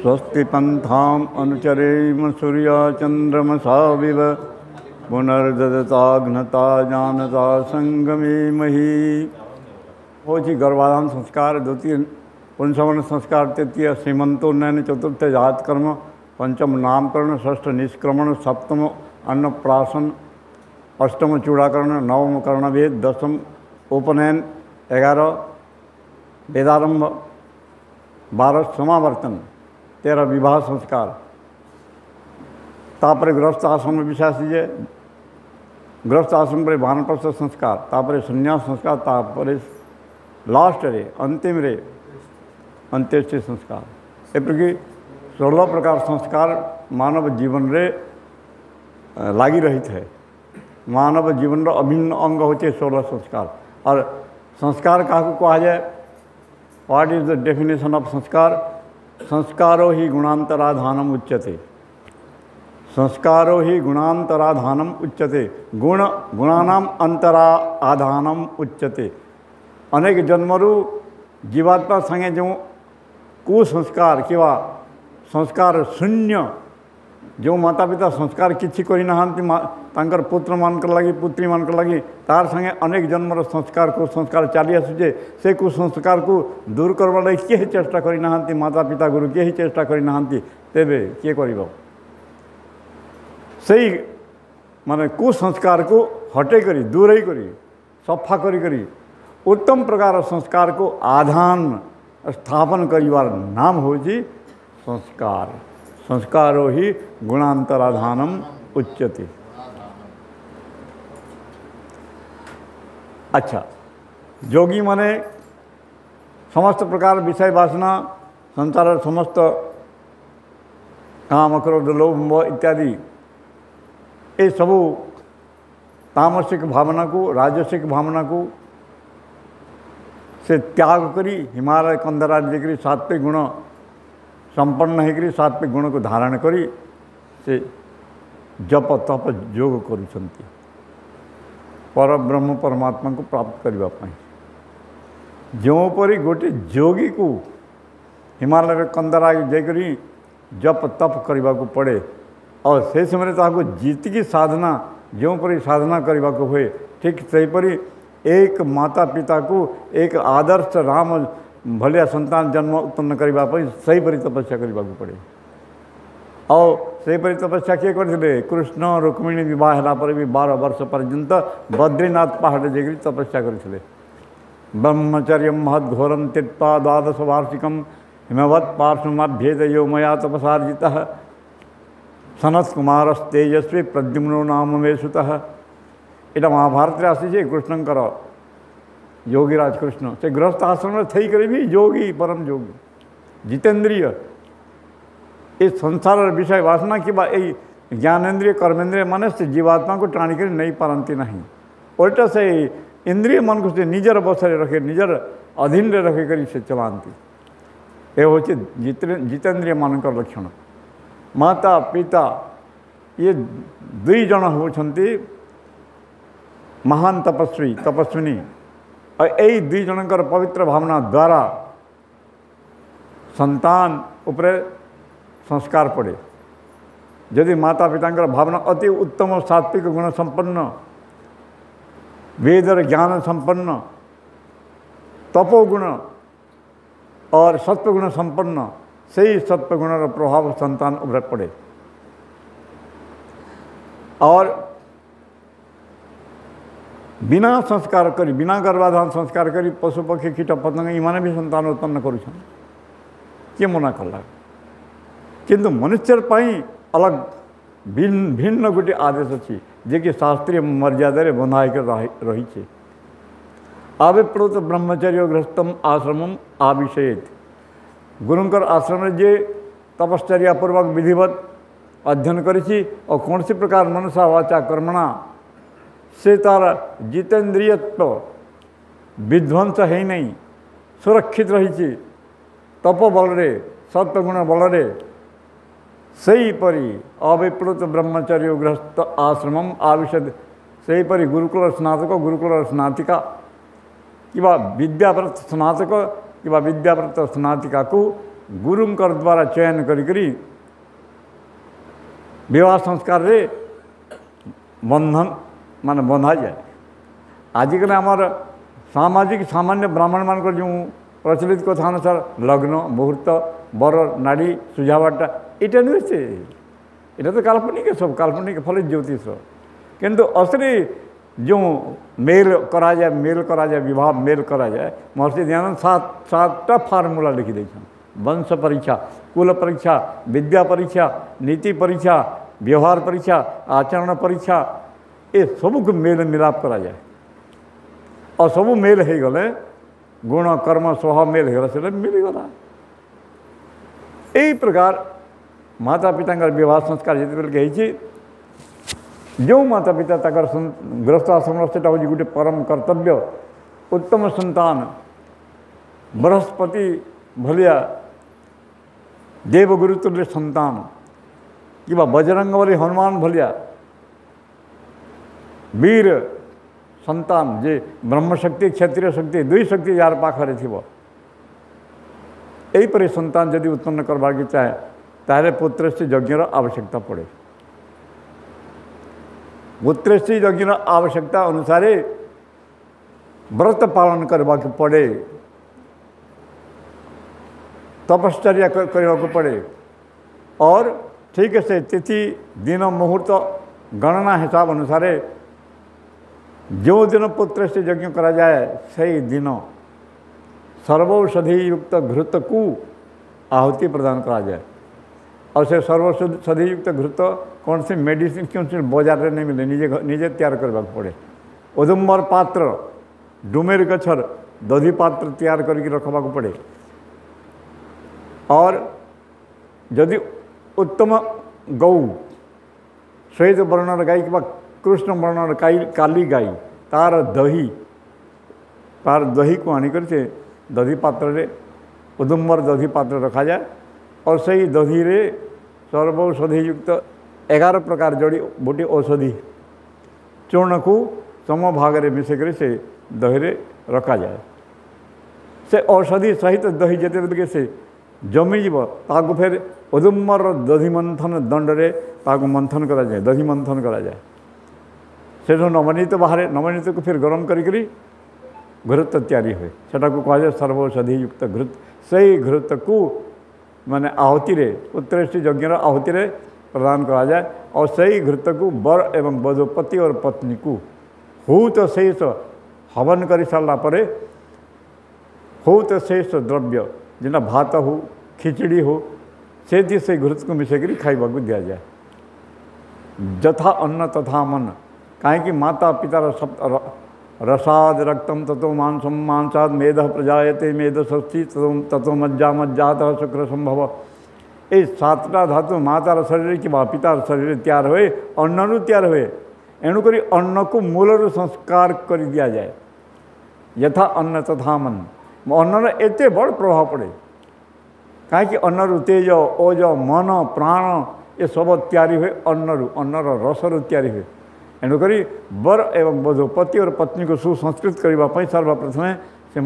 स्वस्ति पन्थाम् अनुचरेम सूर्याचन्द्रमसा विव पुनर्ददताघ्नता जानता संगमे मही। वो जी गर्भाधान संस्कार, द्वितीय पुंसवन संस्कार, तृतीय श्रीमंतोन्नयन, चतुर्थ जातकर्म, पंचम नामकरण, षष्ठ निष्क्रमण, सप्तम अन्नप्राशन, अष्टम चूड़ाकरण, नवम कर्णभेद, दसम उपनयन, 11 वेदारंभ, 12 समावर्तन, 13 विवाह संस्कार, तापर गृहस्थ आश्रम विशासीजे, गृहस्थ आश्रम पर वानप्रस्थ संस्कार, तापर संन्यास संस्कार, तापर लास्ट रे अंतिम रे अंत्येष्टि संस्कार। एप्रकी 16 प्रकार संस्कार मानव जीवन रे लागी रही है। मानव जीवन रो अभिन्न अंग होते 16 संस्कार। और संस्कार क्या कहा जाए? What is the definition of संस्कार? संस्कारो ही गुणांतराधानम उच्यते। संस्कारो ही गुणांतराधानम उच्यते। गुणानाम अंतरा आधानम उच्यते। अनेक जन्मरू जीवात्मा संगे जो कुसंस्कार किंवा संस्कार शून्य जो माता पिता संस्कार किसी करी तांकर पुत्र मानकर लगी पुत्री मानकर लगी तार संगे अनेक जन्मर संस्कार कुसंस्कार चली आसुचे। से कुसंस्कार को दूर करवा लगी किए चेष्टा करी नाहांती, माता पिता गुरु किए चेष्टा करी नाहांती, तेबे किए करिबो? सही माने कुसंस्कार को हटे करी दूर करी सफा करी उत्तम प्रकार संस्कार को आधान स्थापन करिवार नाम होची संस्कार। संस्कारो ही गुणांतराधानम उच्यते। अच्छा, योगी माने समस्त प्रकार विषय वासना संसार समस्त काम क्रोध लोभ मोह इत्यादि ये सबू तामसिक भावना को राजसिक भावना को से त्याग करी हिमालय कंदरा देकरी सात्विक गुण संपन्न होकर सात्विक गुण को धारण करी से जप तप योग करुछंती पर ब्रह्म परमात्मा को प्राप्त करने पाई। जोपरी गोटे योगी को हिमालय कंदरा जाकरी जप तप करने को पड़े और से समय ताको जीतिकी साधना जोपरी साधना करने को हुए, ठीक सेहीपरी एक माता पिता को एक आदर्श राम भलिया संतान जन्म उत्पन्न करने सही परी तपस्या करने को पड़े। और से परी तपस्या किए करते कृष्ण रुक्मिणी विवाह है भी 12 वर्ष पर्यंत बद्रीनाथ पहाड़ जाकर तपस्या करते। ब्रह्मचर्य महद्घोरम त्यक्त्वा 12 वार्षिकम हिमवत् पार्श्वमाभ्येद यो मया तपसार्जिता सनत कुमार तेजस्वी प्रद्युम्नो नाम मे सुतः। इटा महाभारत आसी कृष्णंकर योगीराज कृष्ण से गृहस्थ आश्रम में थी कर भी योगी परम योगी जितेंद्रिय ये संसार विषय वासना कि ज्ञानेन्द्रिय कर्मेंद्रिय मन से जीवात्मा को टाणी कर नहीं पारती नहीं। उल्टा से इंद्रिय मन को से निजर बसरे रखे निजर अधीन रखे कर से चलाती। ये हूँ जितेंद्रिय मान लक्षण। माता पिता ये दुई जन होती महान तपस्विनी और यही दुई जनकर पवित्र भावना द्वारा संतान उपरे संस्कार पड़े। यदि माता पिता भावना अति उत्तम सात्विक गुण संपन्न वेदर ज्ञान संपन्न तपोगुण और सत्वगुण संपन्न सही सत्वगुण प्रभाव संतान उपरे पड़े। और बिना संस्कार करी बिना गर्भाधान संस्कार करी पशु पक्षी कीट पतंग इमाने भी संतान उत्पन्न करुछन किए मना कला। किंतु मनुष्य अलग भिन्न भिन्न गोटे आदेश अच्छी जे कि शास्त्रीय मर्यादा बंधाई रही है। आविप्रोत ब्रह्मचर्य गृहस्थम आश्रमम आविषेत। गुरुंकर आश्रम जे तपश्चर्या पूर्वक विधिवत अध्ययन करी और कौन सी प्रकार मनसा वाचा कर्मणा से तार जितेंद्रियत्व विध्वंस है नहीं सुरक्षित रही तप बल सत्वगुण बल सही परी अविप्लुत ब्रह्मचर्य गृहस्थ आश्रमम आविशद सही परी गुरुकुल स्नातक गुरुकुल स्नातिका कि विद्याव्रत स्नातक कि विद्याव्रत स्नातिका को गुरुंकर द्वारा चयन करी विवाह संस्कार रे बंधन मान बंधा जाए। आजिकल आमर सामाजिक सामान्य ब्राह्मण मान जो प्रचलित कथा अनुसार लग्न मुहूर्त बर नाड़ी सुझावाटा यहाँ नुहे से यहाँ तो काल्पनिक सब काल्पनिक फल ज्योतिष किंतु असली जो मेल करा जाए विवाह मेल करा जाए महर्षि दयानंद सातटा फार्मूला लिखी दे वंश परीक्षा कुल परीक्षा विद्या परीक्षा नीति परीक्षा व्यवहार परीक्षा आचरण परीक्षा ये सब को मेल मिलाप करा जाए और सब मेल हो गले गुण कर्म स्वभाव मेल हो गला मिलगला। यही प्रकार माता पिता विवाह संस्कार जिते जो माता पिता तक गृहस्थाश्रम से गोटे परम कर्तव्य उत्तम संतान बृहस्पति भलिया देवगुरुतुल्य संतान कि बजरंगबली हनुमान भलिया वीर संतान जे ब्रह्मशक्ति क्षत्रिय शक्ति दुई शक्ति यार पाखरे थी यहीपरि संतान जदि उत्पन्न करवा के चाहे तारे पुत्रश्री यज्ञर आवश्यकता पड़े। पुत्रश्री यज्ञर आवश्यकता अनुसार व्रत पालन करवा के पड़े तपश्चर्या करने को पड़े और ठीक से तिथि दिन मुहूर्त गणना हिसाब अनुसार जो दिन पुत्र से यज्ञ करा जाए सही दिन सर्वौषधि युक्त घृत को आहुति प्रदान करा जाए और से सर्वौषधि युक्त घृत कौन सी मेडिसिन क्यों से बाजार में नहीं मिले निजे तैयार करने पड़े। उदुम्बर पात्र डुमेर गछर दधी पात्र तैयार करके रखा पड़े और जदि उत्तम गौ श्वेत वर्णर गाय कि कृष्ण वर्णर काली गाय तार दही को आनिकर से दधी पात्र रे उदुम्बर दधी पात्र रखा जाए और सही दही रे सर्वौषधि युक्त 11 प्रकार जड़ी बूटी औषधि चूर्ण को सम भाग में मिसेक से दही रे रखा जाए। से औषधि सहित दही जिते से जमीज ताकू फिर उदुम्बर दधी मंथन दंड रे ताकू मंथन करा जाए दधी मंथन करा जाए से जो नवनीत बाहर नवनीत को फिर गरम करी घृत तैयारी हुए सेटा को कह जाए सर्वौषधि युक्त घृत सही घृत को माने आहुति रे पुत्रश्री यज्ञ आहुति रे प्रदान करा जाए और सही घृत को वर एवं वधु पति और पत्नी को हूत शेष हवन कर सारा पर हूत शेष द्रव्य जिना भात हो खिचड़ी हो से घृत को मिसेक खाइबा को दिया जाए। जथा अन्न तथा मन कहीं माता पिता रसाद रक्तम ततो मांसम मांसाद मेद प्रजायते मेद षष्ठी ततो मज्जा मज्जात शुक्र संभव ये 7टा धातु मातार शरीर कि पितार शरीर तैयार हुए अन्न तैयार हुए एणुक अन्न को मूलर संस्कार कर दिया जाए। यथा अन्न तथा मन अन्नर एते बड़ प्रभाव पड़े कहीं अन्नरु तेज ओज मन प्राण ये सब तैयारी हुए अन्नर रसर तैयारी हुए एणुक वर एवं वधु पति और पत्नी को सुसंस्कृत करने सर्वप्रथम से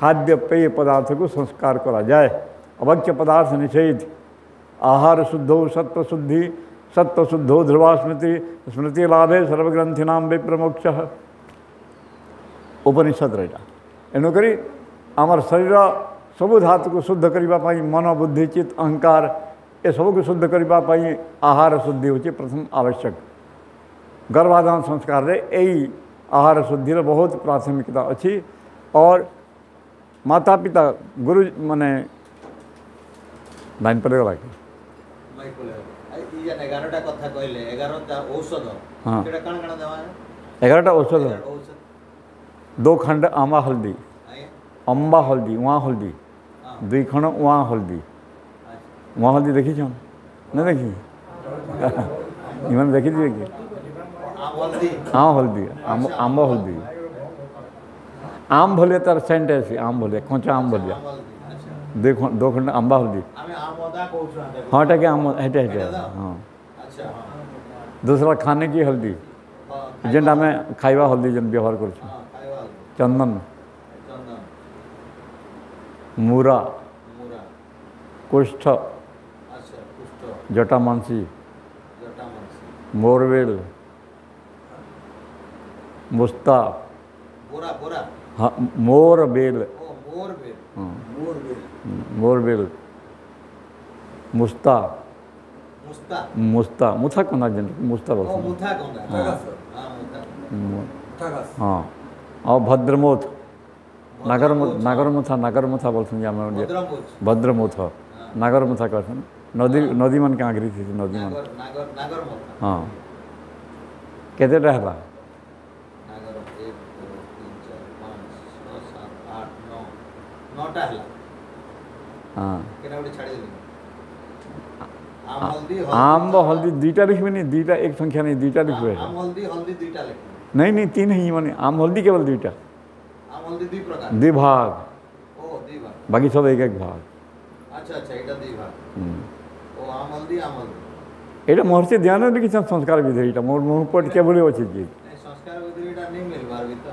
खाद्य पेय पदार्थ को संस्कार करा जाए। अभक्ष्य पदार्थ निषेध आहार शुद्धो सत्व शुद्धो ध्रुवा स्मृति लाभे सर्वग्रंथिनां विप्रमोक्ष उपनिषद रहा एणुक आमर शरीर सबु धातु को शुद्ध करने मन बुद्धि चित्त अहंकार ये सब को शुद्ध करने आहार शुद्धि होची प्रथम आवश्यक। गर्भाधान संस्कार रे यही आहार शुद्धि बहुत प्राथमिकता अच्छी और माता पिता गुरु माने लाइन पड़ेगा कि 11टा कथा कहले 11टा औषध हाँ केटा कण कण देवा 11टा औषध 2 खंड आमा हल्दी अम्बा हल्दी वहाँ हल्दी 2 खंड वहाँ हल्दी वहाँ हल्दी देखी छन न देखी इमन देखी दिए कि हाँ हल्दी आंब हल्दी आम भलिया तार सेंट है आम भलिया कचा आम भलिया 2 खंड आंबा हल्दी हाँ टा आम हेटे हाँ दूसरा खाने की हल्दी जेनटा में खाइबा हल्दी जेन व्यवहार कर चंदन मूरा कुष्ठ, अच्छा कुष्ठ जटामांसी, जटामांसी मोरवेल, मुस्ता, बोरा बोरा हाँ मोरबेल, ओ मोर बेल हाँ मोर बेल मोरबेल, मुस्ता, मुस्ता मुस्ता मुथा कोना जन मुस्ता ओ बोलते मुथा गंगा मुथागास। हां मुथा हैं। थागास हाँ और भद्रमोथ, भद्रमोथ, नागरमुथा बोलते हैं जामे भद्रमोच भद्रमुथ नागरमुथा कहते हैं नदी नदी मन के आगरी थी नदी मन नागर नागर नागर मुथा हाँ केते रहला नागर 1 2 3 4 5 6 7 8 9 9टा हला हाँ केना उडे छाडी देली आम हल्दी आम्ब हल्दी दुईटा लिखबे नहीं दुईटा एक संख्या नहीं दुईटा लिखबे आम हल्दी हल्दी दुईटा लेख नहीं नहीं तीन ही माने आम हल्दी केवल दुईटा आम हल्दी दुई प्रकार दुई भाग ओ दुई भाग बाकी सब एक एक भाग अच्छा अच्छा এটা দুই ভাগ ও আম হলদি এটা মহর্ষি ধ্যান লিখিছেন সংস্কার বিধি এটা মোর মুহ পট কেবলই আছে কি এই সংস্কার বিধিটা নেই মিলবার ভিত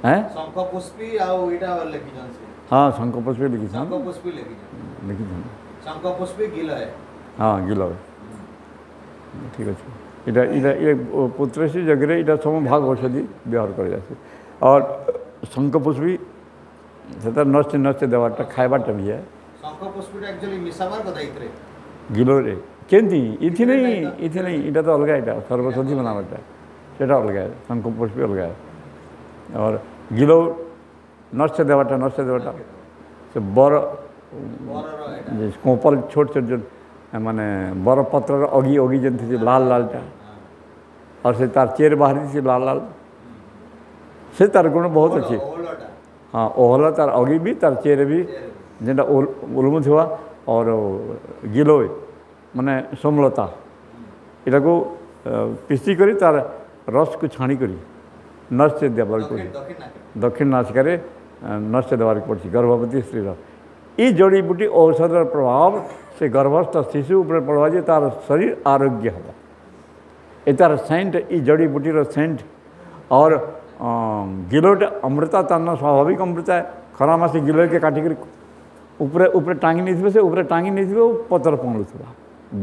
হ্যাঁ শঙ্খ পুষ্পী আও এটা লেখিছন সে হ্যাঁ শঙ্খ পুষ্পে লিখিছেন শঙ্খ পুষ্পী লেখিছন লিখিছেন শঙ্খ পুষ্পী গিলয় হ্যাঁ গিল ঠিক আছে এটা এটা পুত্রেশী জগরে এটা সমভাগ ঔষধি ব্যবহার করে যাচ্ছে আর শঙ্খ পুষ্পী সেটা নষ্ট নষ্ট দেওয়াটা খাইবারটা भी है শঙ্খ পুষ্পীটা অ্যাকচুয়ালি মিশাবার কথা ইতরে গিলোরে কেমতি ইথি নেই এটা তো অলগা এটা সর্বসন্ধি বানাবারটা সেটা অলগা শঙ্খ পুষ্পী অলগা আর গিলো নষ্ট দেওয়াটা সে বড় বড়র এটা যে কোপল ছোট ছোট মানে বড় পত্রর অগি অগি যেমন লাল লালটা আর সে তার চের বাহারি লাল লাল সে তার গুণ বহুত আছে ওলটা हाँ ओहला तार अगी भी तार चेहरे भी जेटा उलमु थोड़ा और गिलो माने सोमलता इटा को पिसी करी तार रस को छाणी करी नर्स से देवार पड़ी दक्षिण नासिकारे नर्स से देवार पड़ी गर्भवती स्त्री ये जड़ी बूटी औषधर प्रभाव से गर्भस्थ शिशु ऊपर पड़वा जे तार शरीर आरोग्य हवा ये तार सेंट ये जड़ी बूटीर सेंट और गिलोटा अमृता ताना स्वाभाविक अमृता है खरा मासी गिलो के काटिक ऊपर ऊपर टांगी नहीं थे से ऊपर टांगी नहीं थी वो पतर पौलू था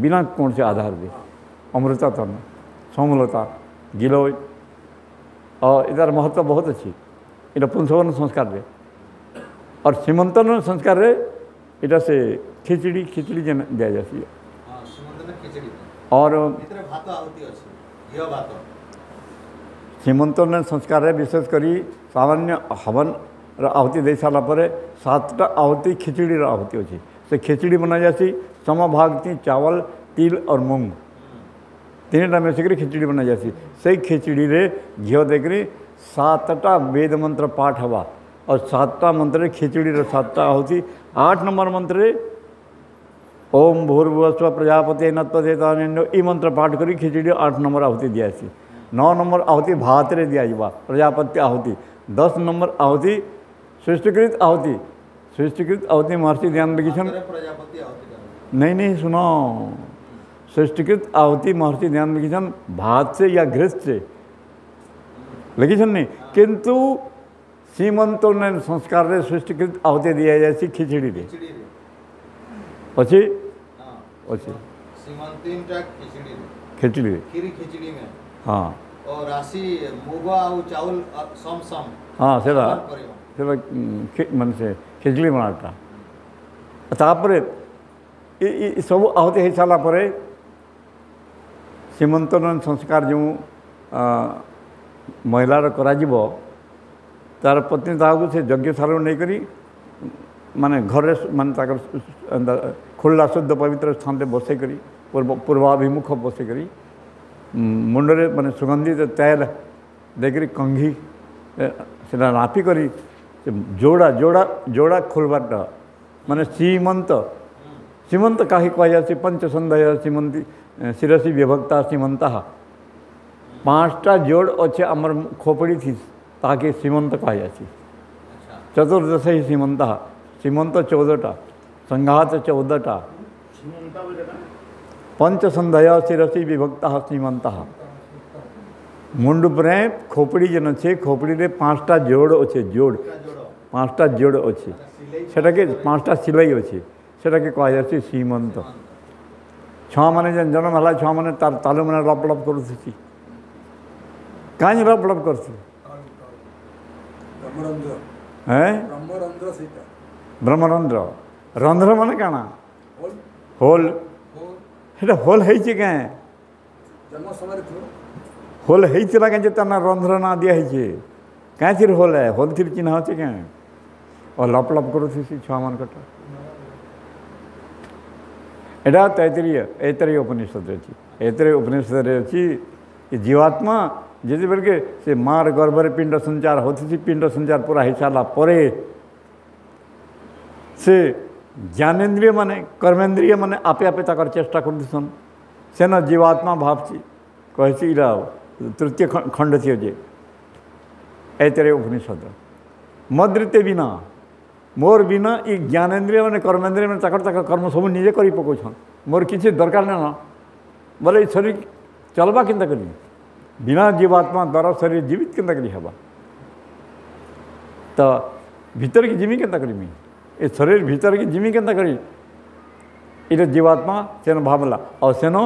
बिना कौन से आधार दे अमृता ताना सोमलता गिलो और इधर महत्व बहुत अच्छी इधर पुंसवन संस्कार रे और सीमंतन संस्कार रे इधर से खिचड़ी जन दिया जाती है हां सीमंतन खिचड़ी और इतरे भात आहुति अछि यो भात सीमंतन संस्कार विशेषकर सामान्य हवन आहुति दे सारा पर 7टा आहुति खिचड़ी आहुति अच्छी से खिचड़ी बना जासी समभाग थी चावल तिल और मूंग 3टा मिसिक खिचड़ी बना जासी से खिचड़ी रे घी देकर 7टा वेद मंत्र पाठ हवा और 7टा मंत्र खिचड़ी 7टा आहुति 8 नंबर मंत्र ओम भूर्भुवस्व प्रजापति नत्पदेतान्यो ई मंत्र पाठ करी खिचड़ी 8 नंबर आहुति दियासी 9 नंबर आहुति भात रे दिया जावा प्रजापति आहुति 10 नंबर आहुति सृष्टिकृत आहुति महर्षि ध्यान लिखिछन प्रजापति आहुति नहीं सुनो सृष्टिकृत आहुति महर्षि ध्यान लिखिछन भात से या घृत से लिखिछन नहीं किंतु सीमंतन संस्कार रे सृष्टिकृत आहुति दिया जाए खिचड़ी रे अच्छी हां अच्छी सीमंतिनटा खिचड़ी रे खिचड़ी में हाँ और राशि मुग और चावल सम सम हाँ सेटा मन से खिचड़ी बनाता तापर सब आहुति हो सारा पर सीमंतन संस्कार जो महिलार करा तार पत्नी ताकू से यज्ञशाला नहीं करी माने घर माने खुला शुद्ध पवित्र स्थान से बसई करी पूर्वाभिमुख बसई करी मुंडरे माने सुगंधित तेल देकर कंघी से नापी करी जोड़ा जोड़ा जोड़ा खोलबाटा माने सीमंत कहीं कहुँ पंचसंधय सीमंती शिरसी विभक्ता सीमंता 5टा जोड़ अच्छे आमर खोपड़ी थी ताकि सीमंत कहुँ चतुर्दश ही सीमंत 14टा संघात 14टा पंचसंधय शिरसी विभक्ता सीमंता मुंडुपरे खोपड़ी जेन अच्छे खोपड़ी रे 5टा जोड़ अच्छे जोड़ 5टा जोड़ अच्छे सेटा के 5टा सिलाई अच्छे सेटा के कहा जाए सीमंत छुआ मैंने जेन जन्म है छुआ मैंने तार तालु मैंने लप लप करुथि कहीं लप लप कर ब्रह्मरंध्र रंध्र माने काना होल हेटा होल है क्या होल है कहीं रंध्र ना दिया है कहीं थी होल है होल थी चिन्ह अच्छे क्या और लप लप करुथि छुआ मान कटा एटा ऐतरेय उपनिषद अच्छी ऐतरेय उपनिषद अच्छी जीवात्मा जिते बेल के से मार गर्भर पिंड संचार होती पिंड संचार पूरा हो सारा पर से ज्ञानेन्द्रिय माने कर्मेन्द्रिय माने आपे आपे तक चेष्टा करसन सेन जीवात्मा भावची कहे इला तृतीय खंड थी जे ऐतरेय उपनिषद मद्रिते बिना मोर बिना ये ज्ञानेन्द्रिय मैंने कर्मेन्द्रिय मैंने तक कर्म सब निजे कर पकाउछन मोर किसी दरकार ना बोले शरीर चलवा केनता करी बिना जीवात्मा द्वारा शरीर जीवित केनता करी हवा तो भीतर की जिमी केनता करी ये शरीर भीतर की जिमी केनता करी इधर जीवात्मा सेन भावला और सेनो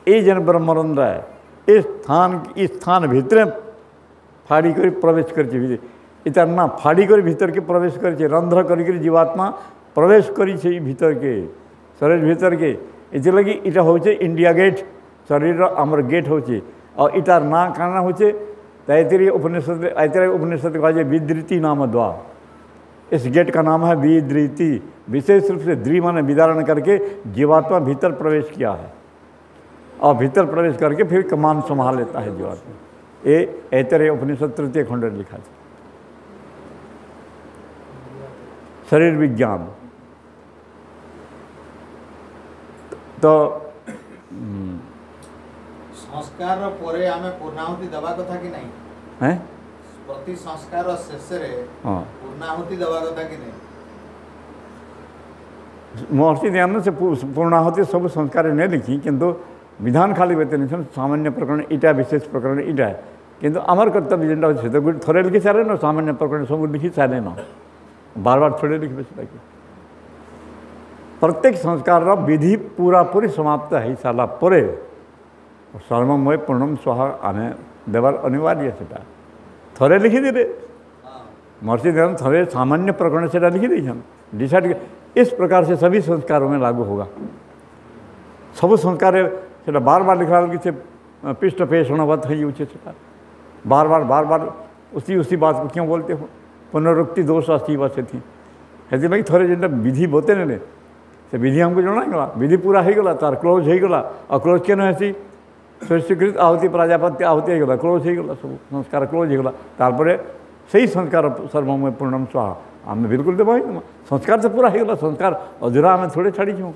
ये जन ब्रह्मरंध्र है इस स्थान भीतर फाड़ी कर प्रवेश कर इतर ना फाड़ी कर भीतर के प्रवेश कर रंध्र कर जीवात्मा प्रवेश करी भीतर के शरीर भीतर के इस लगी इटा हो इंडिया गेट शरीर आमर गेट हो और इटार ना काना हो ऐतरेय उपनिषद कहा विदृति नाम द्वार इस गेट का नाम है विदृति विशेष रूप से द्रि माने विदारण करके जीवात्मा भीतर प्रवेश किया है और भीतर प्रवेश करके फिर कमान संभाल लेता है जीवात्मा ये ऐतरेय उपनिषद तृतीय खंड लिखा है शरीर विज्ञान तो संस्कार परे आमे पूर्णाहुति दबा कथा कि नहीं हैं प्रति संस्कार शेष रे पूर्णाहुति दबा कथा कि नहीं महर्षि दयानंद से पूर्णाहुति सब संस्कार नहीं लिखी किंतु विधान खाली बेतन सामान्य प्रकरण इटा विशेष प्रकरण इटा है किंतु आमर कर्तव्य जेनटा अच्छे तो थोड़े लिखी सारे ना सामान्य प्रकरण सब लिखी सारे ना बार बार थोड़े लिखे से प्रत्येक संस्कार विधि पूरा पूरी समाप्त है सारा पर सर्वमय पूर्णम स्वाहा आने देवार अनिवार्य से थोड़े लिखिदे महर्षि दयानंद थोड़े सामान्य प्रकरण से लिखी दी डिसाइड इस प्रकार से सभी संस्कारों में लागू होगा सब संस्कार से बार बार लिखा कि पृष्ठ पेषणवत है बार बार उसी बात को क्यों बोलते हो पुनरुक्ति दोष अस्ती बात थी हेती लगी थोड़े जेनटा विधि बोते ने से विधि हमको जनागला विधि पूरा हो गला तार क्लोज हो गला और क्लोज केन हेसी स्वीकृत आहुति प्रजापत्य आहुति हो गला क्लोज हो गला सब संस्कार क्लोज हो गला तारपरे सही संस्कार सर्वमय पूर्णम स्वाहा आम बिल्कुल देव संस्कार तो पूरा हो गला संस्कार अधूरा आम थोड़े छाड़ी छू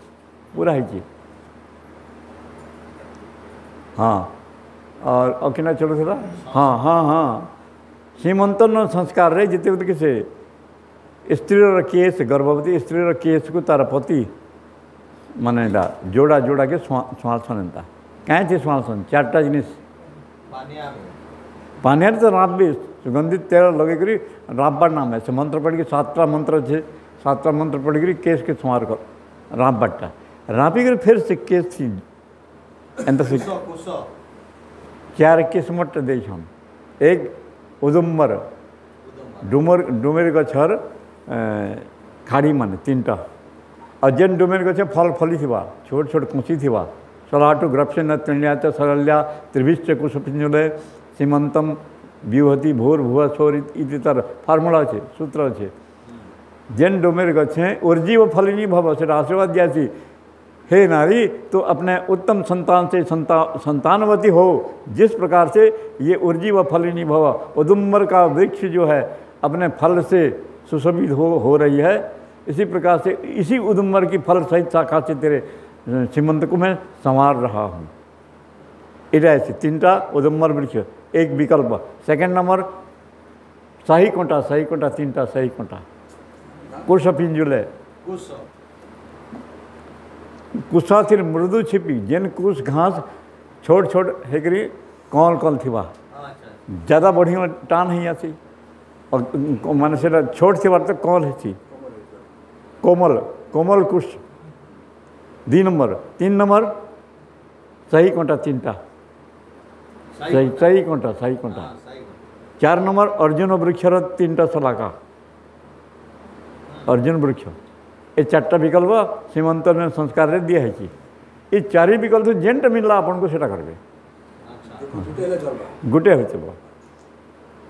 पूरा है हाँ और कि चलो थोड़ा हाँ हाँ हाँ सीमंतन संस्कार रे जिते से स्त्री केस गर्भवती स्त्री केस को तार पति माने जोड़ा जोड़ा के शुआसन एंता कहीं थे शुआसन चार्टा जिनिस पानिया तो राप भी सुगंधित तेल लगे करी रापबार नाम है से मंत्र पढ़ के सातटा मंत्र है सातटा मंत्र पढ़ करी केस के सुमार कर रापबाटा रापी कर फिर से केस थी एंत से चार केस मट दे एक उदुम्बर डुमेर गछर खाड़ी माने तीनटा और जेन डुमेर गछ फल फली थी छोट छोट कुची थी सलाटू ग्रप्शन त्रिण्यात सरल्या त्रिभिश्च कुशपिंजुले सीमंतम व्यूहति भूर भुव सोर इति तार फार्मुला अच्छे सूत्र अच्छे जेन डुमेर गछे उर्जीव फलिनी भव से आशीर्वाद दिया हे नारी तो अपने उत्तम संतान से संतानवती हो जिस प्रकार से ये उर्जीव फलिनी भव उदुम्बर का वृक्ष जो है अपने फल से सुशोभित हो रही है इसी प्रकार से इसी उदुम्बर की फल सहित शाखा से तेरे सीमंत को मैं संवार रहा हूँ इटा ऐसे तीनटा उदुम्बर वृक्ष एक विकल्प सेकंड नंबर सही कोटा तीनटा सही कोटा कुश पिंजुले कुशा थी मृदु छिपी जेन कुश घास छोट छोट हेकरी कौल कौल थी ज़्यादा बढ़िया टान ही आसी और माने से छोट थी तो कौल है कोमल कोमल कुश 2 नंबर 3 नंबर सही कंटा 3टा सही कंटा 4 नंबर अर्जुन वृक्षर 3टा शलाका अर्जुन वृक्ष ये 4टा विकल्प सीमंत में संस्कार रे दिया है कि ये 4 विकल्प जेनटा मिलला आपन को सेटा करबे गुटे होते बा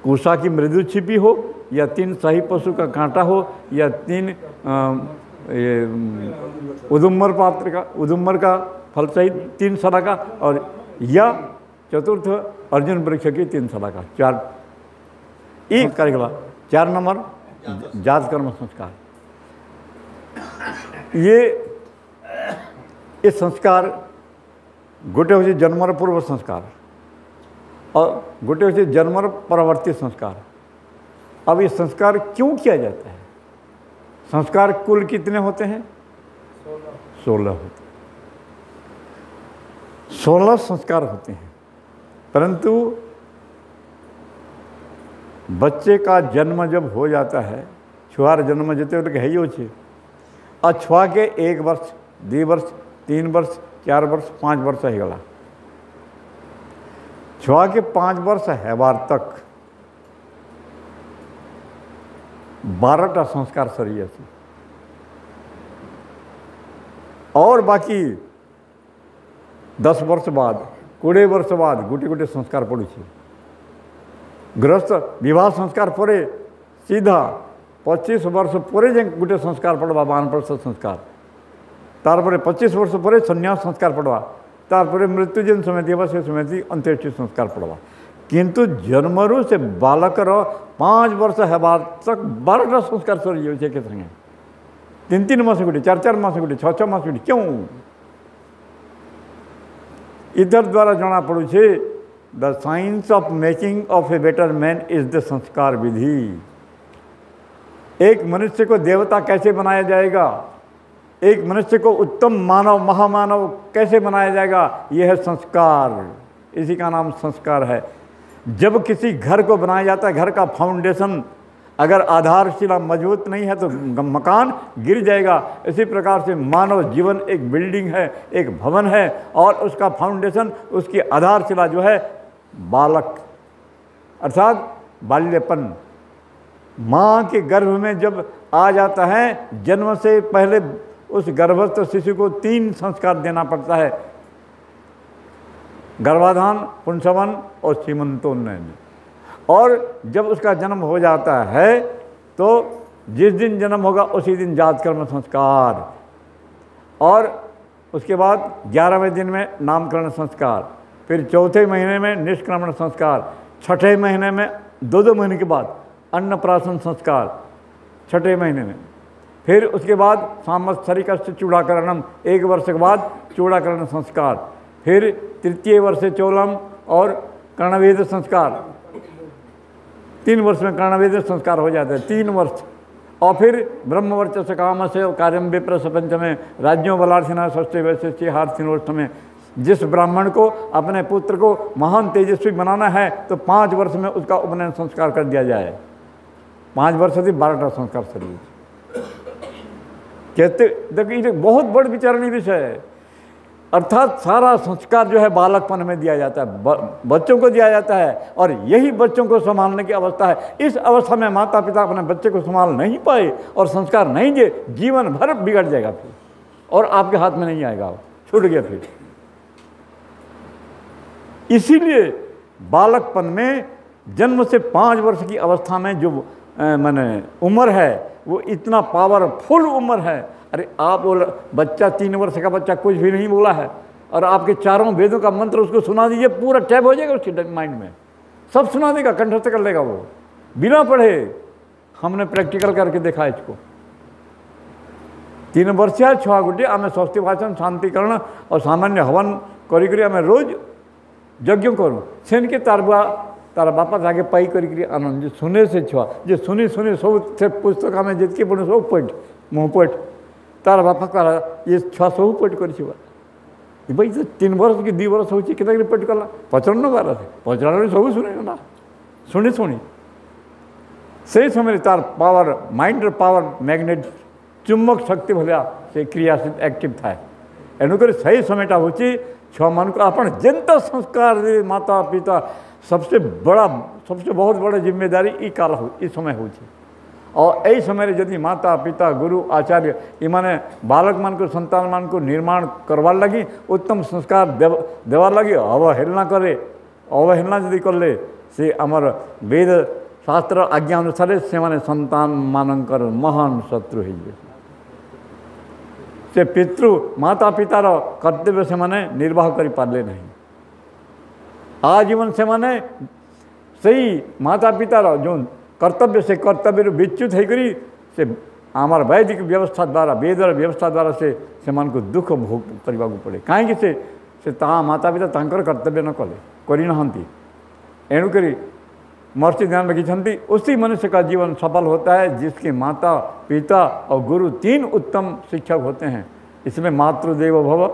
कुशा की मृदु छिपी हो या 3 सही पशु का कांटा हो या 3 उदुम्बर का फल सहित 3 शलाका और या चतुर्थ अर्जुन वृक्ष की 3 शलाका 4 एक करेगा 4 नंबर जात कर्म संस्कार ये संस्कार गोटे हो जन्मर पूर्व संस्कार और गोटे हो जन्मर परवर्ती संस्कार। अब ये संस्कार क्यों किया जाता है? संस्कार कुल कितने होते हैं? 16 होते हैं। 16 संस्कार होते हैं, परंतु बच्चे का जन्म जब हो जाता है, छुआर जन्म जते तो है ही छे और छुआ के 1 वर्ष 2 वर्ष 3 वर्ष 4 वर्ष 5 वर्ष ही गला छुआ के 5 वर्ष हेबार तक 12टा संस्कार सरी है और बाकी 10 वर्ष बाद 20 वर्ष बाद गोटे गोटे संस्कार पड़ू छे। गृहस्थ विवाह संस्कार परे सीधा 25 वर्ष पर गोटे संस्कार पड़वा बानप्रस्थ संस्कार तारपरे 25 वर्ष पर संन्यास संस्कार पड़वा तारपरे मृत्यु जेन समय बा से समय अंत्येष्टि संस्कार पड़वा किंतु जन्मरू से बालकर 5 वर्ष हेबा तक 12टा संस्कार सरी जाए के संगे 3-3 मास गोटे 4-4 मास गोटे 6-6 मास गोटे क्यों इधर द्वारा जना पड़ू छे the science of making of a better man is the संस्कार विधि। एक मनुष्य को देवता कैसे बनाया जाएगा, एक मनुष्य को उत्तम मानव महामानव कैसे बनाया जाएगा, यह है संस्कार। इसी का नाम संस्कार है। जब किसी घर को बनाया जाता है, घर का फाउंडेशन अगर आधारशिला मजबूत नहीं है तो मकान गिर जाएगा। इसी प्रकार से मानव जीवन एक बिल्डिंग है, एक भवन है और उसका फाउंडेशन, उसकी आधारशिला जो है बालक अर्थात बाल्यपन। माँ के गर्भ में जब आ जाता है, जन्म से पहले उस गर्भस्थ शिशु को 3 संस्कार देना पड़ता है, गर्भाधान, पुंसवन और सीमंतोन्नयन। और जब उसका जन्म हो जाता है तो जिस दिन जन्म होगा उसी दिन जात कर्म संस्कार और उसके बाद 11वें दिन में नामकरण संस्कार, फिर 4थे महीने में निष्क्रमण संस्कार, 6ठे महीने में 2 महीने के बाद अन्नप्राशन संस्कार 6ठे महीने में, फिर उसके बाद सांवत्सरिकस्य चूड़ाकरणम 1 वर्ष के बाद चूड़ाकरण संस्कार, फिर 3य वर्षे चोलम और कर्णवेद संस्कार 3 वर्ष में कर्णवेद संस्कार हो जाते हैं 3 वर्ष। और फिर ब्रह्मवर्चस्व काम से कार्यम विप्र सपंच में राज्यों बलार्थिना षष्ठे वैश्य हार्थिनोष्ठ में जिस ब्राह्मण को अपने पुत्र को महान तेजस्वी बनाना है तो 5 वर्ष में उसका उपनयन संस्कार कर दिया जाए। 5 वर्ष से 12टा संस्कार सही कहते। देखिए ये बहुत बड़ विचारणीय विषय है। अर्थात सारा संस्कार जो है बालकपन में दिया जाता है, बच्चों को दिया जाता है और यही बच्चों को संभालने की अवस्था है। इस अवस्था में माता पिता अपने बच्चे को संभाल नहीं पाए और संस्कार नहीं दिए, जीवन भर बिगड़ जाएगा फिर और आपके हाथ में नहीं आएगा, छूट गया फिर। इसीलिए बालकपन में जन्म से 5 वर्ष की अवस्था में जो माने उम्र है वो इतना पावरफुल उम्र है। अरे आप बोल बच्चा 3 वर्ष का बच्चा कुछ भी नहीं बोला है और आपके चारों वेदों का मंत्र उसको सुना दीजिए, पूरा टैप हो जाएगा उसके माइंड में, सब सुना देगा, कंठस्थ कर लेगा वो बिना पढ़े। हमने प्रैक्टिकल करके देखा इसको। 3 वर्षिया छुआ गोटे आम स्वस्थ भाषण शांतिकरण और सामान्य हवन करी आम रोज यज्ञ करूँ सेन के तार बापा आगे पाई करी आनंद सुने से छुआ जो सुनी सुनी सब से पुस्तक आम जितके पढ़ू सब पढ़ मुँह पढ़ तार बापा तार ये छुआ सब पढ़ कर भाई तो 3 वर्ष की 2 वर्ष होती केतना पढ़ कला पचरन बार पचरा सब शुणे ना शुणी से समय तार पावर माइंड पावर मैग्नेट चुम्बक शक्ति भलिया से क्रियाशील एक्टिव थाए। एणुकर सही समय होची छुआ मान को आपण जेंता संस्कार दे माता पिता सबसे बहुत बड़ा जिम्मेदारी ई काल हो ई समय होची। और यही समय यदि माता पिता गुरु आचार्य इमाने बालक मान को संतान मान को निर्माण करवार लगी उत्तम संस्कार देवार लगी अवहेलना करे अवहेलना यदि करले से आमर वेद शास्त्र आज्ञा अनुसार से माने संतान मानकर महान शत्रु है। से पितृ माता पितार कर्तव्य से माने निर्वाह करि पारले नहीं। आजीवन से माने सही माता पितार जो कर्तव्य से कर्तव्य विच्युत होकर से आमार वैदिक व्यवस्था द्वारा वेदर व्यवस्था द्वारा से मान को दुख भोग करने को पड़े कहीं से माता पिता तांकर कर्तव्य न कले करना। एणुक महर्षि ध्यान रखी उसी मनुष्य का जीवन सफल होता है जिसके माता पिता और गुरु तीन उत्तम शिक्षक होते हैं। इसमें मातृदेवो भव,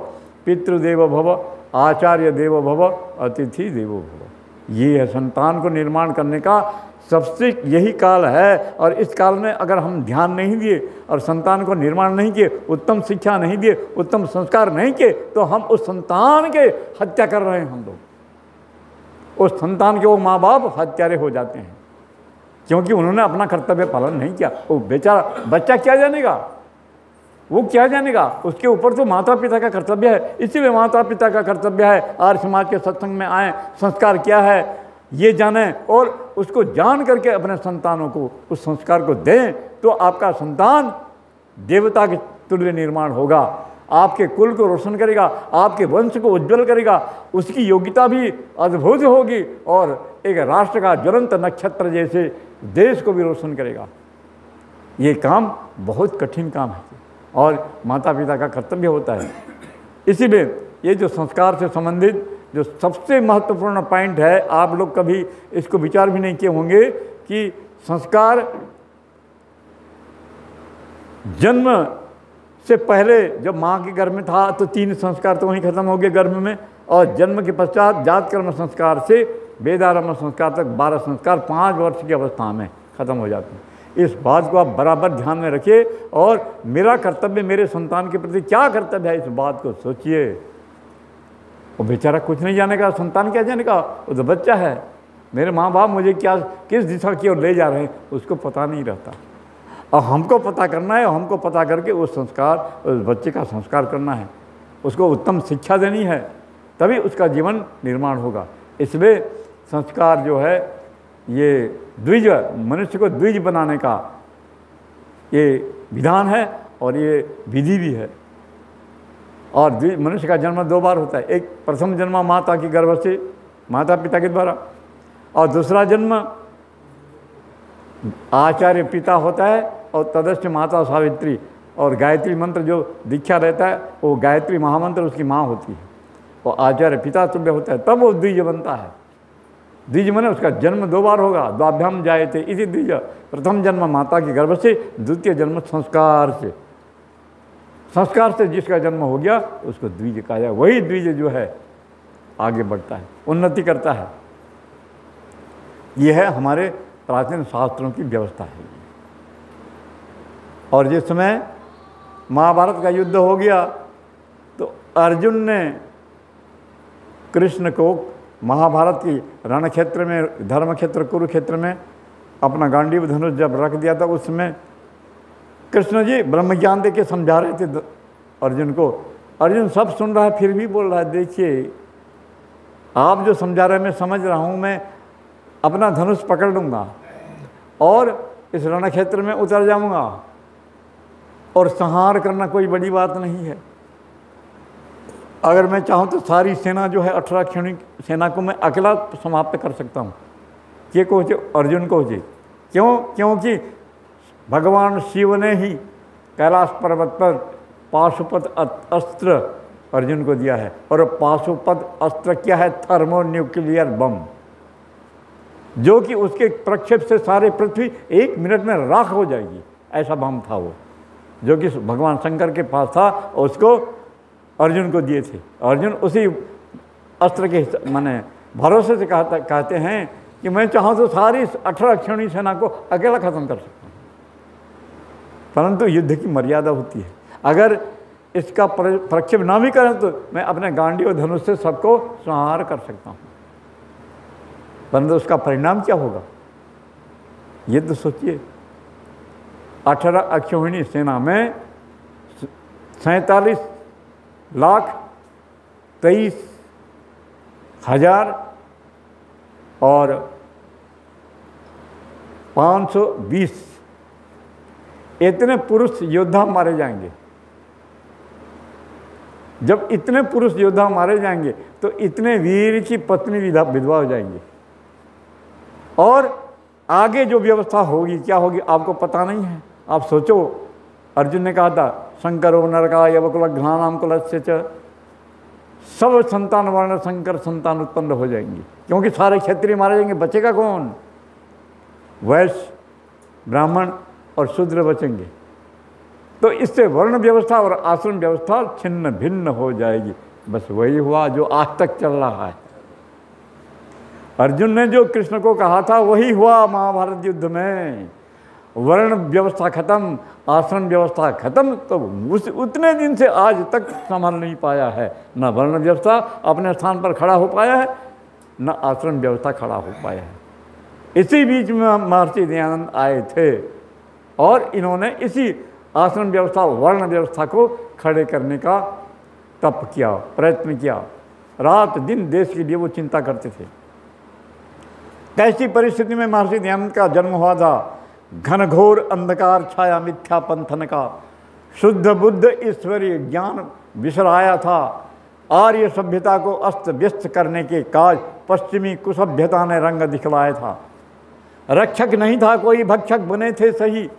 पितृदेवो भव, आचार्य देवो भव, अतिथि देवो भव। ये है संतान को निर्माण करने का सबसे यही काल है। और इस काल में अगर हम ध्यान नहीं दिए और संतान को निर्माण नहीं किए, उत्तम शिक्षा नहीं दिए, उत्तम संस्कार नहीं किए, तो हम उस संतान के हत्या कर रहे हैं। हम लोग उस संतान के वो माँ बाप हत्यारे हो जाते हैं क्योंकि उन्होंने अपना कर्तव्य पालन नहीं किया। वो बेचारा बच्चा क्या जानेगा, वो क्या जानेगा, उसके ऊपर तो माता पिता का कर्तव्य है। इसीलिए माता पिता का कर्तव्य है आर्य समाज के सत्संग में आए, संस्कार क्या है ये जाने और उसको जान करके अपने संतानों को उस संस्कार को दें, तो आपका संतान देवता के तुल्य निर्माण होगा, आपके कुल को रोशन करेगा, आपके वंश को उज्जवल करेगा, उसकी योग्यता भी अद्भुत होगी और एक राष्ट्र का ज्वलंत नक्षत्र जैसे देश को भी रोशन करेगा। ये काम बहुत कठिन काम है और माता पिता का कर्तव्य होता है। इसीलिए ये जो संस्कार से संबंधित जो सबसे महत्वपूर्ण पॉइंट है, आप लोग कभी इसको विचार भी नहीं किए होंगे कि संस्कार जन्म से पहले जब माँ के गर्भ में था तो 3 संस्कार तो वहीं खत्म हो गए गर्भ में, और जन्म के पश्चात जात कर्म संस्कार से वेदारम्भ संस्कार तक 12 संस्कार 5 वर्ष की अवस्था में खत्म हो जाते हैं। इस बात को आप बराबर ध्यान में रखिए और मेरा कर्तव्य मेरे संतान के प्रति क्या कर्तव्य है इस बात को सोचिए। वो बेचारा कुछ नहीं जानेगा, संतान क्या जानेगा, वो तो बच्चा है। मेरे माँ बाप मुझे क्या किस दिशा की ओर ले जा रहे हैं उसको पता नहीं रहता, और हमको पता करना है, हमको पता करके उस संस्कार उस बच्चे का संस्कार करना है, उसको उत्तम शिक्षा देनी है, तभी उसका जीवन निर्माण होगा। इसलिए संस्कार जो है ये द्विज, मनुष्य को द्विज बनाने का ये विधान है और ये विधि भी है। और मनुष्य का जन्म 2 बार होता है, एक प्रथम जन्म माता की गर्भ से माता पिता के द्वारा, और दूसरा जन्म आचार्य पिता होता है और तदस्य माता सावित्री, और गायत्री मंत्र जो दीक्षा रहता है वो गायत्री महामंत्र उसकी माँ होती है, और आचार्य पिता तुल्य होता है, तब वो द्विज बनता है। द्विज माने उसका जन्म 2 बार होगा, द्वाभ्याम जायते इसी द्विज। प्रथम जन्म माता के गर्भ से, द्वितीय जन्म संस्कार से। संस्कार से जिसका जन्म हो गया उसको द्विज कहा जाए। वही द्विज जो है आगे बढ़ता है, उन्नति करता है। यह है हमारे प्राचीन शास्त्रों की व्यवस्था है। और जिस समय महाभारत का युद्ध हो गया तो अर्जुन ने कृष्ण को महाभारत की रण क्षेत्र में, धर्म क्षेत्र कुरुक्षेत्र में अपना गांडीव धनुष जब रख दिया था, उसमें कृष्ण जी ब्रह्म ज्ञान दे के समझा रहे थे अर्जुन को। अर्जुन सब सुन रहा है फिर भी बोल रहा है, देखिए आप जो समझा रहे हैं मैं समझ रहा हूँ, मैं अपना धनुष पकड़ लूँगा और इस रण क्षेत्र में उतर जाऊँगा, और संहार करना कोई बड़ी बात नहीं है। अगर मैं चाहूँ तो सारी सेना जो है 18 क्षणिक सेना को मैं अकेला समाप्त कर सकता हूँ। ये कहो अर्जुन को जी क्यों? क्योंकि भगवान शिव ने ही कैलाश पर्वत पर पाशुपत अस्त्र अर्जुन को दिया है, और पाशुपत अस्त्र क्या है? थर्मोन्यूक्लियर बम, जो कि उसके प्रक्षेप से सारे पृथ्वी 1 मिनट में राख हो जाएगी। ऐसा बम था वो, जो कि भगवान शंकर के पास था, और उसको अर्जुन को दिए थे। अर्जुन उसी अस्त्र के माने भरोसे से कहते हैं कि मैं चाहूँ तो सारी 18 क्षणी सेना को अकेला खत्म कर सकता हूँ। परंतु युद्ध की मर्यादा होती है। अगर इसका प्रक्षेप ना भी करें तो मैं अपने गांडी और धनुष से सबको संहार कर सकता हूँ, परंतु उसका परिणाम क्या होगा ये तो सोचिए। 18 अक्षौहिणी सेना में 47,23,000 और 520 इतने पुरुष योद्धा मारे जाएंगे। जब इतने पुरुष योद्धा मारे जाएंगे तो इतने वीर की पत्नी विधवा हो जाएंगी, और आगे जो व्यवस्था होगी क्या होगी आपको पता नहीं है। आप सोचो, अर्जुन ने कहा था शंकरो नरकाय वकुल घ्राणाम कुलस्य च, सब संतान वर्ण शंकर संतान उत्पन्न हो जाएंगी, क्योंकि सारे क्षत्रिय मारे जाएंगे, बचेगा कौन? वैश्य, ब्राह्मण और शूद्र बचेंगे। तो इससे वर्ण व्यवस्था और आश्रम व्यवस्था छिन्न भिन्न हो जाएगी। बस वही हुआ जो आज तक चल रहा है। अर्जुन ने जो कृष्ण को कहा था वही हुआ महाभारत युद्ध में। वर्ण व्यवस्था खत्म, आश्रम व्यवस्था खत्म, तो उतने दिन से आज तक संभाल नहीं पाया है। न वर्ण व्यवस्था अपने स्थान पर खड़ा हो पाया है, न आश्रम व्यवस्था खड़ा हो पाया है। इसी बीच में महर्षि दयानंद आए थे और इन्होंने इसी आश्रम व्यवस्था वर्ण व्यवस्था को खड़े करने का तप किया, प्रयत्न किया। रात दिन देश के लिए वो चिंता करते थे। कैसी परिस्थिति में महर्षि दयानंद का जन्म हुआ था? घनघोर अंधकार छाया मिथ्या पंथन का, शुद्ध बुद्ध ईश्वरीय ज्ञान विसराया था। आर्य सभ्यता को अस्त व्यस्त करने के काज पश्चिमी कुसभ्यता ने रंग दिखलाया था। रक्षक नहीं था कोई, भक्षक बने थे सही।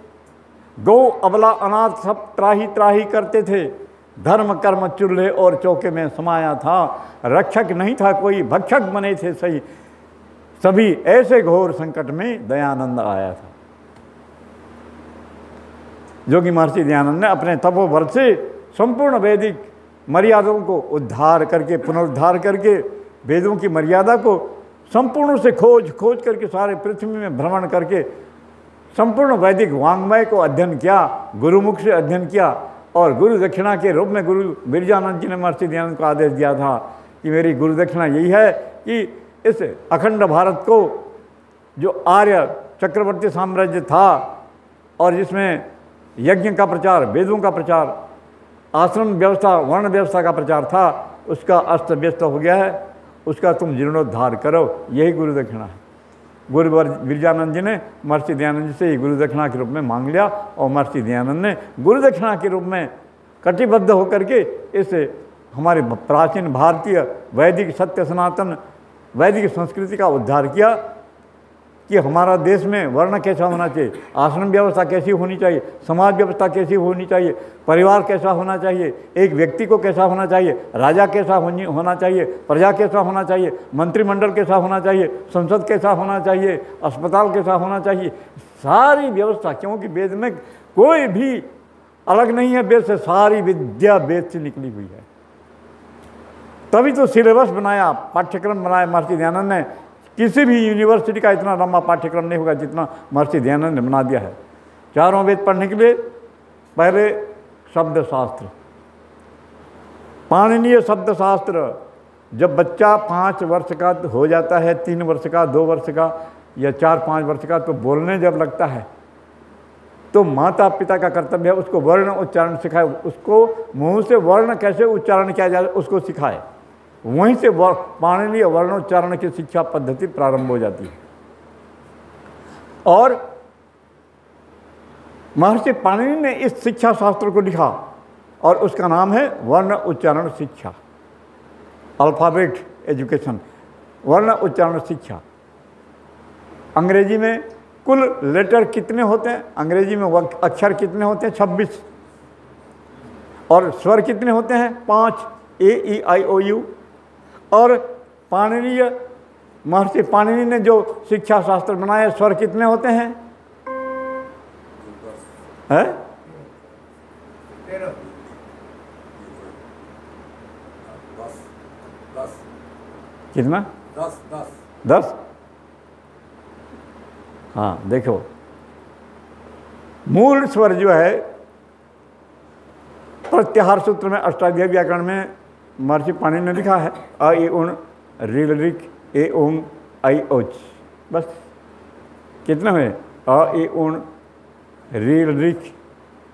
गौ अबला अनाथ सब त्राही त्राही करते थे। धर्म कर्म चूल्हे और चौके में समाया था। रक्षक नहीं था कोई, भक्षक बने थे सही। सभी ऐसे घोर संकट में दयानंद आया था। जो कि महर्षि दयानंद ने अपने तपोबल से संपूर्ण वैदिक मर्यादाओं को उद्धार करके, पुनरुद्धार करके, वेदों की मर्यादा को संपूर्ण से खोज करके सारे पृथ्वी में भ्रमण करके संपूर्ण वैदिक वाङ्मय को अध्ययन किया, गुरुमुख से अध्ययन किया। और गुरु दक्षिणा के रूप में गुरु बिरजानंद जी ने महर्षि दयानंद को आदेश दिया था कि मेरी गुरु दक्षिणा यही है कि इस अखंड भारत को, जो आर्य चक्रवर्ती साम्राज्य था और जिसमें यज्ञ का प्रचार, वेदों का प्रचार, आश्रम व्यवस्था, वर्ण व्यवस्था का प्रचार था, उसका अस्त व्यस्त हो गया है, उसका तुम जीर्णोद्धार करो। यही गुरु दक्षिणा है। गुरु बिरजानंद जी ने महर्षि दयानंद जी से ये गुरु दक्षिणा के रूप में मांग लिया और महर्षि दयानंद ने गुरु दक्षिणा के रूप में कटिबद्ध होकर के इस हमारे प्राचीन भारतीय वैदिक सत्य सनातन वैदिक संस्कृति का उद्धार किया कि हमारा देश में वर्ण कैसा होना चाहिए, आश्रम व्यवस्था कैसी होनी चाहिए, समाज व्यवस्था कैसी होनी चाहिए, परिवार कैसा होना चाहिए, एक व्यक्ति को कैसा होना चाहिए, राजा कैसा होना चाहिए, प्रजा कैसा होना चाहिए, मंत्रिमंडल कैसा होना चाहिए, संसद कैसा होना चाहिए, अस्पताल कैसा होना चाहिए, सारी व्यवस्था। क्योंकि वेद में कोई भी अलग नहीं है, वेद से सारी विद्या वेद से निकली हुई है। तभी तो सिलेबस बनाया, पाठ्यक्रम बनाया महर्षि दयानंद ने। किसी भी यूनिवर्सिटी का इतना लंबा पाठ्यक्रम नहीं होगा जितना महर्षि दयानंद ने बना दिया है। चारों वेद पढ़ने के लिए पहले शब्द शास्त्र, पाणिनीय शब्द शास्त्र। जब बच्चा 5 वर्ष का हो जाता है, 3 वर्ष का, 2 वर्ष का या 4-5 वर्ष का, तो बोलने जब लगता है तो माता पिता का कर्तव्य है उसको वर्ण उच्चारण सिखाए, उसको मुंह से वर्ण कैसे उच्चारण किया जाए उसको सिखाए। वहीं से पाणिनीय वर्णोच्चारण की शिक्षा पद्धति प्रारंभ हो जाती है। और महर्षि पाणिनि ने इस शिक्षा शास्त्र को लिखा और उसका नाम है वर्ण उच्चारण शिक्षा, अल्फाबेट एजुकेशन, वर्ण उच्चारण शिक्षा। अंग्रेजी में कुल लेटर कितने होते हैं? अंग्रेजी में अक्षर कितने होते हैं? 26। और स्वर कितने होते हैं? 5, A-E-I-O-U। और पाणिनीय महर्षि पाणिनि ने जो शिक्षा शास्त्र बनाया, स्वर कितने होते हैं? है? 10 कितना? 10। हाँ देखो, मूल स्वर जो है प्रत्याहार सूत्र में अष्टाध्यायी व्याकरण में महर्षि पाणिनि ने लिखा है अ ए उण रील ऋक ए ओंग आई ओच। बस कितने हुए? अ ए उण रील ऋक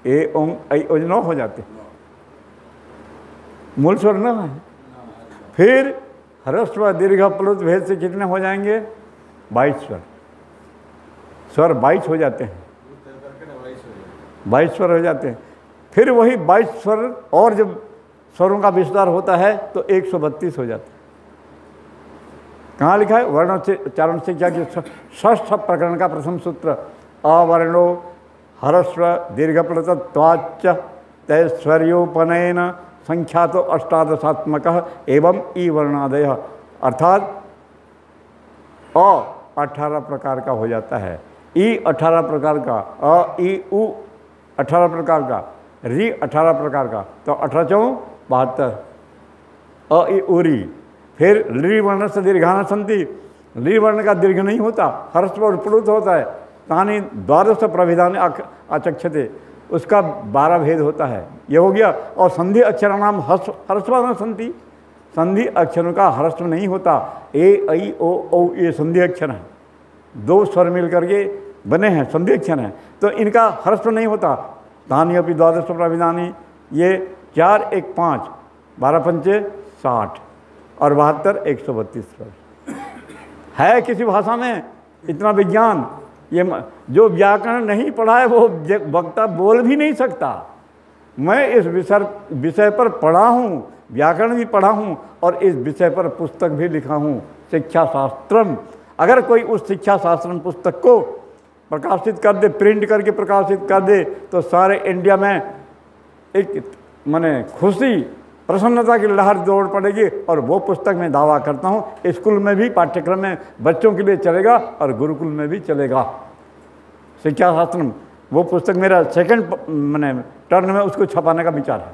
ए ओंग आई ओच, 9 हो जाते। मूल स्वर 9 है। फिर ह्रस्व दीर्घ प्लुत भेद से कितने हो जाएंगे? 22 स्वर। स्वर 22 हो जाते हैं, 22 स्वर हो जाते हैं। फिर वही 22 स्वर और जब स्वरों का विस्तार होता है तो 132 हो जाते हैं। कहाँ लिखा है? वर्णोच्चारण शिक्षा के 6ठ प्रकरण का प्रथम सूत्र अवर्णो ह्रस्व दीर्घप्लुत त्वाच्च तैश्वर्योपनयन संख्यातो अष्टादशात्मकः एवं ई वर्णादय, अर्थात अ 18 प्रकार का हो जाता है, ई 18 प्रकार का, अ ई उ 18 प्रकार का, री 18 प्रकार का, तो 18 चौं 72, अ ई उरी। फिर ली वर्ण से दीर्घाना संति, ली वर्ण का दीर्घ नहीं होता, ह्रस्व और प्लुत होता है। तानि द्वादश प्रविधान आचक्षते, उसका 12 भेद होता है, ये हो गया। और संधि अक्षर नाम ह्रस्व संति, संधि अक्षरों का ह्रस्व नहीं होता। ए ऐ ओ औ ये संधि अक्षर हैं, 2 स्वर मिल करके बने हैं, संधि अक्षर हैं, तो इनका ह्रस्व नहीं होता। तानि अपि द्वादश प्रविधानी, ये 4 1 5 12 पंचे 60 और 72 132 स्वर है। किसी भाषा में इतना विज्ञान, ये जो व्याकरण नहीं पढ़ा है वो वक्ता बोल भी नहीं सकता। मैं इस विषय पर पढ़ा हूँ, व्याकरण भी पढ़ा हूँ और इस विषय पर पुस्तक भी लिखा हूँ, शिक्षा शास्त्रम। अगर कोई उस शिक्षा शास्त्रम पुस्तक को प्रकाशित कर दे, प्रिंट करके प्रकाशित कर दे, तो सारे इंडिया में एक माने खुशी प्रसन्नता की लहर दौड़ पड़ेगी। और वो पुस्तक मैं दावा करता हूँ स्कूल में भी पाठ्यक्रम में बच्चों के लिए चलेगा और गुरुकुल में भी चलेगा। शिक्षा शास्त्रम वो पुस्तक मेरा सेकंड मैंने टर्न में उसको छपाने का विचार है।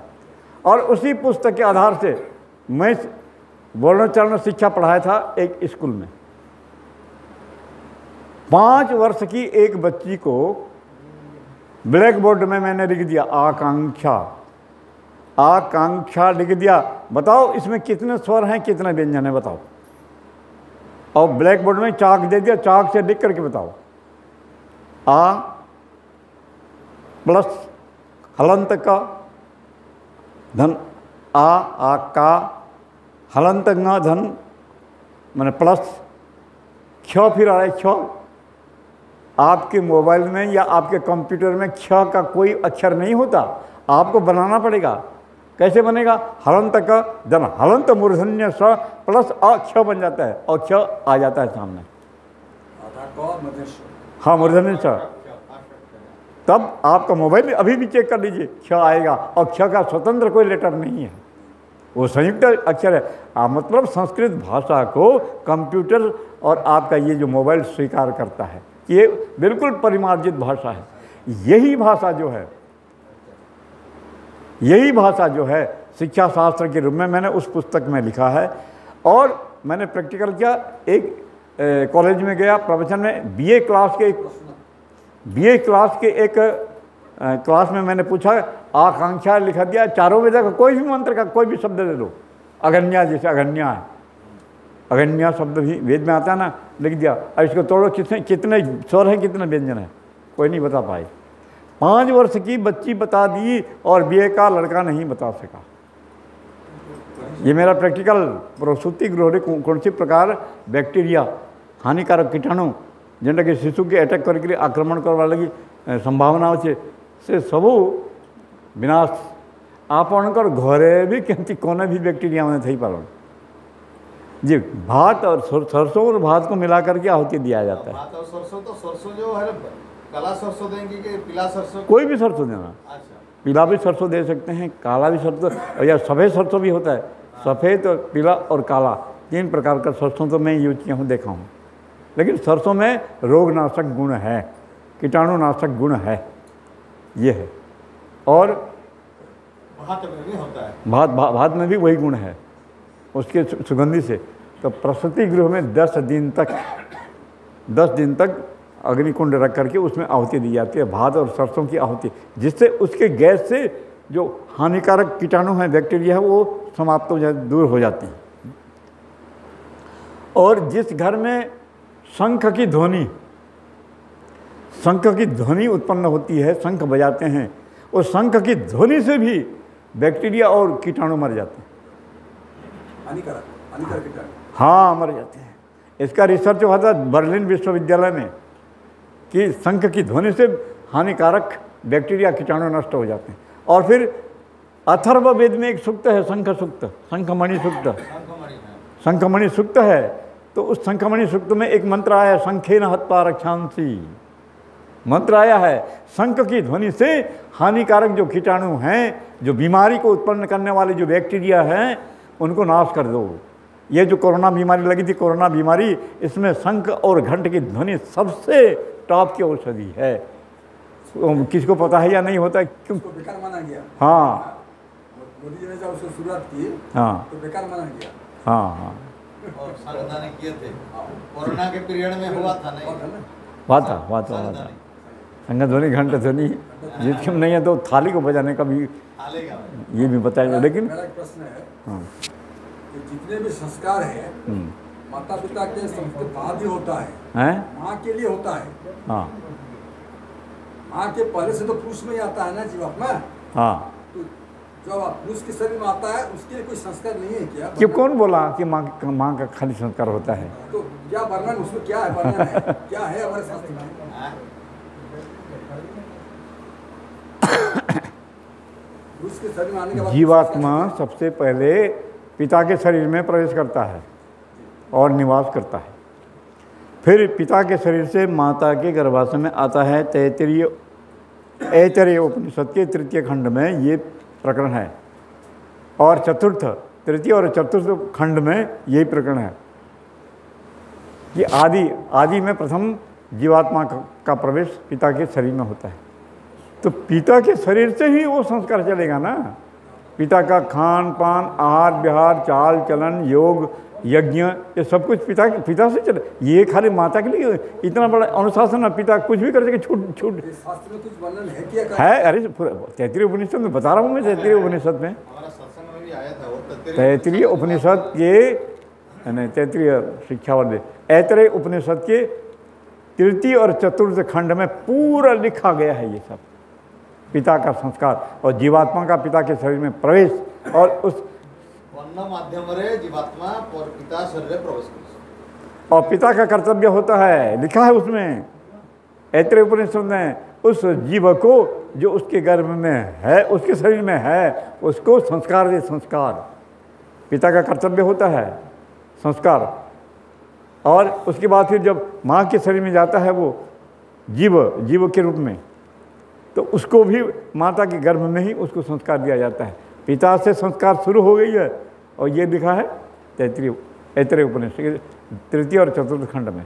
और उसी पुस्तक के आधार से मैं वर्णोच्चारण शिक्षा पढ़ाया था एक स्कूल में। 5 वर्ष की एक बच्ची को ब्लैक बोर्ड में मैंने लिख दिया आकांक्षा, आकांक्षा लिख दिया। बताओ इसमें कितने स्वर हैं, कितने व्यंजन है, बताओ। और ब्लैक बोर्ड में चाक दे दिया, चाक से लिख करके बताओ। आ प्लस हलंत का धन आ का हलंत ङ धन मैंने प्लस क्ष, फिर आ रहा है क्ष। आपके मोबाइल में या आपके कंप्यूटर में क्ष का कोई अक्षर नहीं होता, आपको बनाना पड़ेगा। कैसे बनेगा? हलंत का धन हलंत मूर्धन्य स प्लस अ क्ष बन जाता है और क्ष आ जाता है सामने। हाँ मूर्धन्य स। तब आपका मोबाइल अभी भी चेक कर लीजिए, क्ष आएगा। और क्ष का स्वतंत्र कोई लेटर नहीं है, वो संयुक्त अक्षर है। मतलब संस्कृत भाषा को कंप्यूटर और आपका ये जो मोबाइल स्वीकार करता है, ये बिल्कुल परिमार्जित भाषा है। यही भाषा जो है शिक्षा शास्त्र के रूप में मैंने उस पुस्तक में लिखा है। और मैंने प्रैक्टिकल किया, एक कॉलेज में गया प्रवचन में, बीए क्लास के एक क्लास में मैंने पूछा, आकांक्षा लिखा दिया, चारों वेद का कोई भी मंत्र का कोई भी शब्द ले लो, अगन्या जैसे अगन्या है, अगन्या शब्द भी वेद में आता है ना, लिख दिया। और इसको तोड़ो, कितने स्वर हैं, कितने व्यंजन है, कोई नहीं बता पाए। 5 वर्ष की बच्ची बता दी और बीए का लड़का नहीं बता सका। ये मेरा प्रैक्टिकल प्रसूति गृह कौन सी प्रकार बैक्टीरिया हानिकारक कीटाणु जेनटा कि शिशु के अटैक करके आक्रमण करवा लगी संभावना अच्छे से सबू विनाश आपणकर घरे भी केमती कोने भी बैक्टीरिया मैंने थी पालन जी। भात और सरसों और भात को मिला करके आहुति दिया जाता है। भात और सरसों, तो सरसों जो है काला सरसों देंगे कि पीला सरसों? कोई भी सरसों देना। अच्छा। पीला भी सरसों दे सकते हैं, काला भी सरसों, या सफ़ेद सरसों भी होता है। सफ़ेद और पीला और काला 3 प्रकार का सरसों तो मैं यूज किया हूँ, देखा हूँ। लेकिन सरसों में रोगनाशक गुण है, कीटाणुनाशक गुण है, ये है। और भात में भी होता है, भात में भी वही गुण है उसके सुगंधी से। तो प्रसूति गृह में 10 दिन तक अग्निकुंड रख करके उसमें आहुति दी जाती है, भात और सरसों की आहुति, जिससे उसके गैस से जो हानिकारक कीटाणु हैं, बैक्टीरिया है, वो समाप्त हो जाते, दूर हो जाते हैं। और जिस घर में शंख की ध्वनि उत्पन्न होती है, शंख बजाते हैं, उस शंख की ध्वनि से भी बैक्टीरिया और कीटाणु मर जाते हैं, हानिकारक कीटाणु। हाँ, मर जाते हैं। इसका रिसर्च हुआ था बर्लिन विश्वविद्यालय में कि शंख की ध्वनि से हानिकारक बैक्टीरिया कीटाणु नष्ट हो जाते हैं। और फिर अथर्ववेद में एक सूक्त है, शंख सूक्त, शंखमणि सूक्त, शंखमणि सूक्त है। तो उस शंखमणि सूक्त में एक मंत्र आया है, शंखेन हत्वा रक्षांसि, मंत्र आया है, शंख की ध्वनि से हानिकारक जो कीटाणु हैं, जो बीमारी को उत्पन्न करने वाले जो बैक्टीरिया हैं, उनको नाश कर दो। ये जो कोरोना बीमारी लगी थी, कोरोना बीमारी, इसमें शंख और घंट की ध्वनि सबसे टॉप की औषधि है। किसको पता है या नहीं होता है? क्यों बेकार माना गया? हाँ, मोदी जी ने जब उसको शुरुआत की, हाँ, तो बेकार माना गया। हाँ, और सावधानी किए थे, कोरोना के पीरियड में हुआ था नहीं? हुआ था। शंख ध्वनि, घंट ध्वनि, जिसके नहीं है तो थाली को बजाने का भी ये भी बताया। लेकिन मेरा एक प्रश्न है, हाँ, कि जितने भी संस्कार है, माता पिता के बाद ही होता है, माँ के लिए होता है। हाँ, माँ के पहले से तो पुरुष में ही आता है ना जीवात्मा। हाँ, तो जब पुरुष के शरीर में आता है, उसके लिए कोई संस्कार नहीं है क्या? कि कौन बोला कि माँ का खाली संस्कार होता है? तो क्या वर्णन उसमें, क्या है वर्णन है, क्या है हमारे शास्त्र में? पुरुष के शरीर में आने के बाद जीवात्मा सबसे पहले पिता के शरीर में प्रवेश करता है और निवास करता है। फिर पिता के शरीर से माता के गर्भाशय में आता है। ऐतरेय उपनिषद के तृतीय खंड में ये प्रकरण है, और तृतीय और चतुर्थ खंड में यही प्रकरण है कि आदि में प्रथम जीवात्मा का प्रवेश पिता के शरीर में होता है। तो पिता के शरीर से ही वो संस्कार चलेगा ना। पिता का खान पान, आहार विहार, चाल चलन, योग, यज्ञ, ये सब कुछ पिता से चले। ये खाली माता के लिए इतना बड़ा अनुशासन है, पिता कुछ भी कर सके, छूट शास्त्र में कुछ वर्णन है क्या? है। अरे तैतरीय उपनिषद में बता रहा हूँ मैं, तैतरीय उपनिषद में, तैतरीय उपनिषद के नहीं, तैतरीय शिक्षावल, ऐतरेय उपनिषद के तृतीय और चतुर्थ खंड में पूरा लिखा गया है ये सब, पिता का संस्कार और जीवात्मा का पिता के शरीर में प्रवेश, और उस माध्यम रे जीवात्मा और पिता शरीर प्रवेश, और पिता का कर्तव्य होता है, लिखा है उसमें ऐतरेय उपनिषद में, उस जीव को जो उसके गर्भ में है, उसके शरीर में है, उसको संस्कार दे। संस्कार पिता का कर्तव्य होता है, संस्कार। और उसके बाद फिर जब माँ के शरीर में जाता है वो जीव के रूप में, तो उसको भी माता के गर्भ में ही उसको संस्कार दिया जाता है। पिता से संस्कार शुरू हो गई है, और ये लिखा है ऐतरेय उपनिषद तृतीय और चतुर्थ खंड में।